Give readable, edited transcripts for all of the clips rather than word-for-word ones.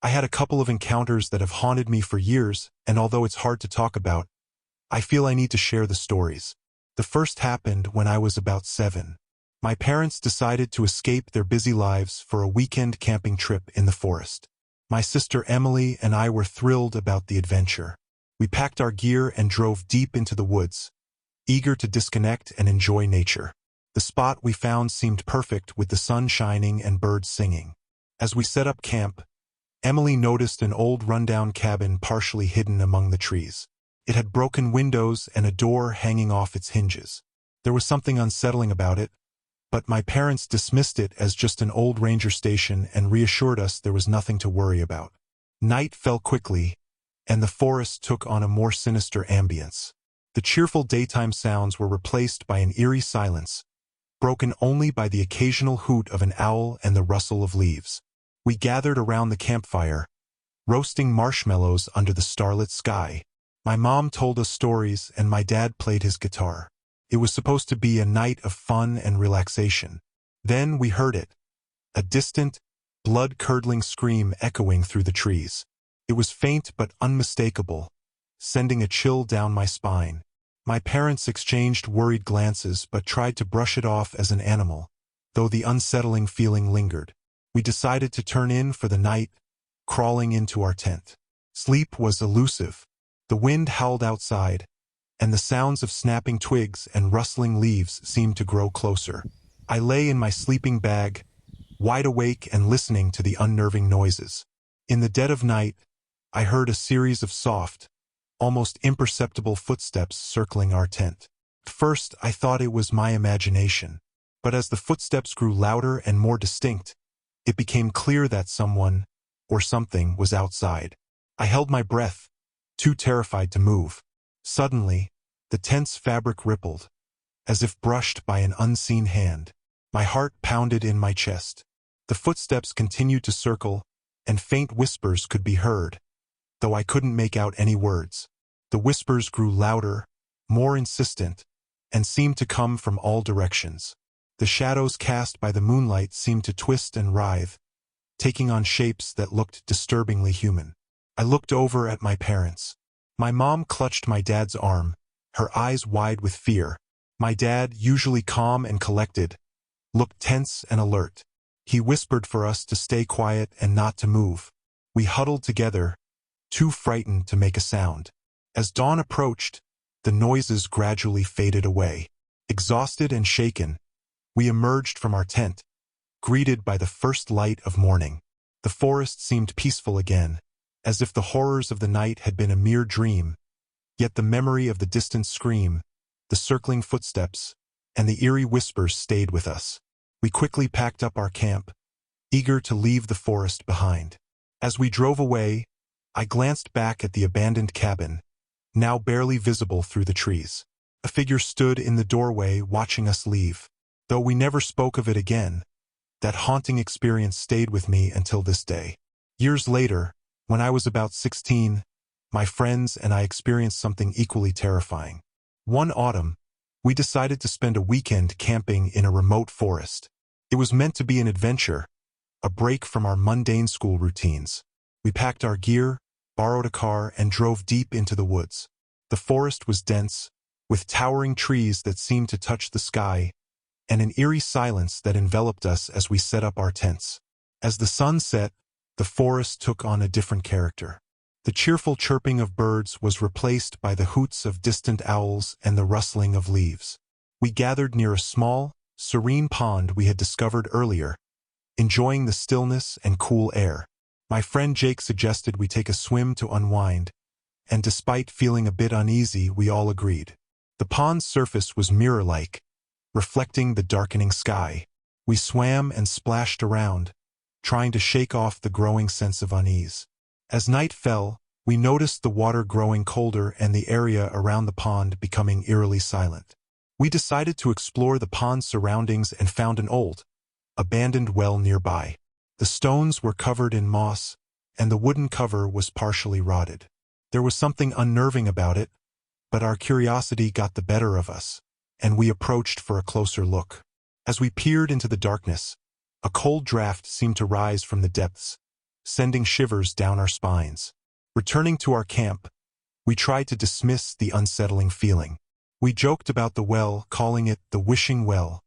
I had a couple of encounters that have haunted me for years, and although it's hard to talk about, I feel I need to share the stories. The first happened when I was about 7. My parents decided to escape their busy lives for a weekend camping trip in the forest. My sister Emily and I were thrilled about the adventure. We packed our gear and drove deep into the woods, eager to disconnect and enjoy nature. The spot we found seemed perfect with the sun shining and birds singing. As we set up camp, Emily noticed an old rundown cabin partially hidden among the trees. It had broken windows and a door hanging off its hinges. There was something unsettling about it, but my parents dismissed it as just an old ranger station and reassured us there was nothing to worry about. Night fell quickly, and the forest took on a more sinister ambience. The cheerful daytime sounds were replaced by an eerie silence, broken only by the occasional hoot of an owl and the rustle of leaves. We gathered around the campfire, roasting marshmallows under the starlit sky. My mom told us stories and my dad played his guitar. It was supposed to be a night of fun and relaxation. Then we heard it, a distant, blood-curdling scream echoing through the trees. It was faint but unmistakable, sending a chill down my spine. My parents exchanged worried glances but tried to brush it off as an animal, though the unsettling feeling lingered. We decided to turn in for the night, crawling into our tent. Sleep was elusive. The wind howled outside, and the sounds of snapping twigs and rustling leaves seemed to grow closer. I lay in my sleeping bag, wide awake and listening to the unnerving noises. In the dead of night, I heard a series of soft, almost imperceptible footsteps circling our tent. At first, I thought it was my imagination, but as the footsteps grew louder and more distinct, it became clear that someone, or something, was outside. I held my breath, too terrified to move. Suddenly, the tent's fabric rippled, as if brushed by an unseen hand. My heart pounded in my chest. The footsteps continued to circle, and faint whispers could be heard, though I couldn't make out any words. The whispers grew louder, more insistent, and seemed to come from all directions. The shadows cast by the moonlight seemed to twist and writhe, taking on shapes that looked disturbingly human. I looked over at my parents. My mom clutched my dad's arm, her eyes wide with fear. My dad, usually calm and collected, looked tense and alert. He whispered for us to stay quiet and not to move. We huddled together, too frightened to make a sound. As dawn approached, the noises gradually faded away. Exhausted and shaken, we emerged from our tent, greeted by the first light of morning. The forest seemed peaceful again, as if the horrors of the night had been a mere dream, yet the memory of the distant scream, the circling footsteps, and the eerie whispers stayed with us. We quickly packed up our camp, eager to leave the forest behind. As we drove away, I glanced back at the abandoned cabin, now barely visible through the trees. A figure stood in the doorway watching us leave. Though we never spoke of it again, that haunting experience stayed with me until this day. Years later, when I was about 16, my friends and I experienced something equally terrifying. One autumn, we decided to spend a weekend camping in a remote forest. It was meant to be an adventure, a break from our mundane school routines. We packed our gear, borrowed a car, and drove deep into the woods. The forest was dense, with towering trees that seemed to touch the sky, and an eerie silence that enveloped us as we set up our tents. As the sun set, the forest took on a different character. The cheerful chirping of birds was replaced by the hoots of distant owls and the rustling of leaves. We gathered near a small, serene pond we had discovered earlier, enjoying the stillness and cool air. My friend Jake suggested we take a swim to unwind, and despite feeling a bit uneasy, we all agreed. The pond's surface was mirror-like, reflecting the darkening sky. We swam and splashed around, trying to shake off the growing sense of unease. As night fell, we noticed the water growing colder and the area around the pond becoming eerily silent. We decided to explore the pond's surroundings and found an old, abandoned well nearby. The stones were covered in moss, and the wooden cover was partially rotted. There was something unnerving about it, but our curiosity got the better of us, and we approached for a closer look. As we peered into the darkness, a cold draft seemed to rise from the depths, sending shivers down our spines. Returning to our camp, we tried to dismiss the unsettling feeling. We joked about the well, calling it the wishing well,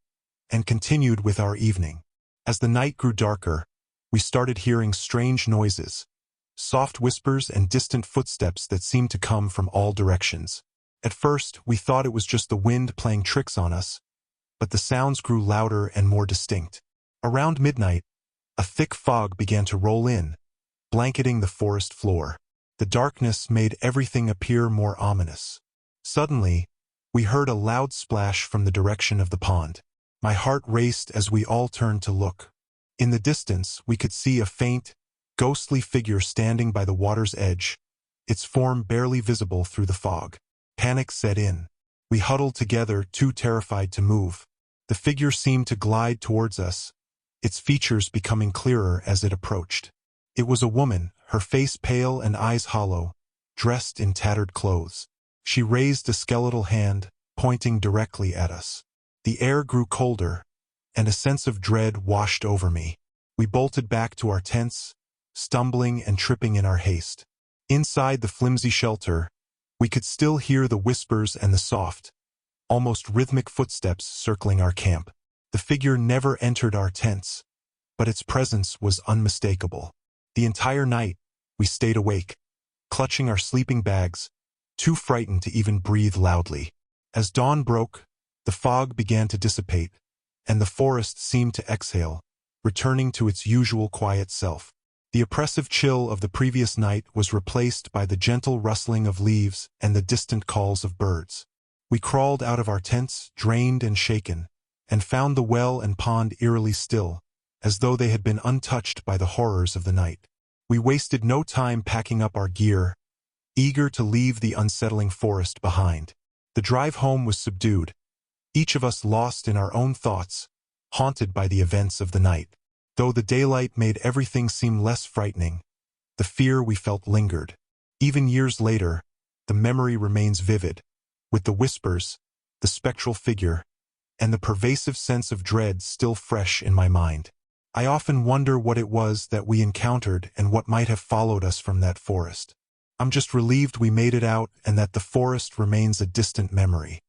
and continued with our evening. As the night grew darker, we started hearing strange noises, soft whispers and distant footsteps that seemed to come from all directions. At first, we thought it was just the wind playing tricks on us, but the sounds grew louder and more distinct. Around midnight, a thick fog began to roll in, blanketing the forest floor. The darkness made everything appear more ominous. Suddenly, we heard a loud splash from the direction of the pond. My heart raced as we all turned to look. In the distance, we could see a faint, ghostly figure standing by the water's edge, its form barely visible through the fog. Panic set in. We huddled together, too terrified to move. The figure seemed to glide towards us, its features becoming clearer as it approached. It was a woman, her face pale and eyes hollow, dressed in tattered clothes. She raised a skeletal hand, pointing directly at us. The air grew colder, and a sense of dread washed over me. We bolted back to our tents, stumbling and tripping in our haste. Inside the flimsy shelter, we could still hear the whispers and the soft, almost rhythmic footsteps circling our camp. The figure never entered our tents, but its presence was unmistakable. The entire night, we stayed awake, clutching our sleeping bags, too frightened to even breathe loudly. As dawn broke, the fog began to dissipate, and the forest seemed to exhale, returning to its usual quiet self. The oppressive chill of the previous night was replaced by the gentle rustling of leaves and the distant calls of birds. We crawled out of our tents, drained and shaken, and found the well and pond eerily still, as though they had been untouched by the horrors of the night. We wasted no time packing up our gear, eager to leave the unsettling forest behind. The drive home was subdued, each of us lost in our own thoughts, haunted by the events of the night. Though the daylight made everything seem less frightening, the fear we felt lingered. Even years later, the memory remains vivid, with the whispers, the spectral figure, and the pervasive sense of dread still fresh in my mind. I often wonder what it was that we encountered and what might have followed us from that forest. I'm just relieved we made it out and that the forest remains a distant memory.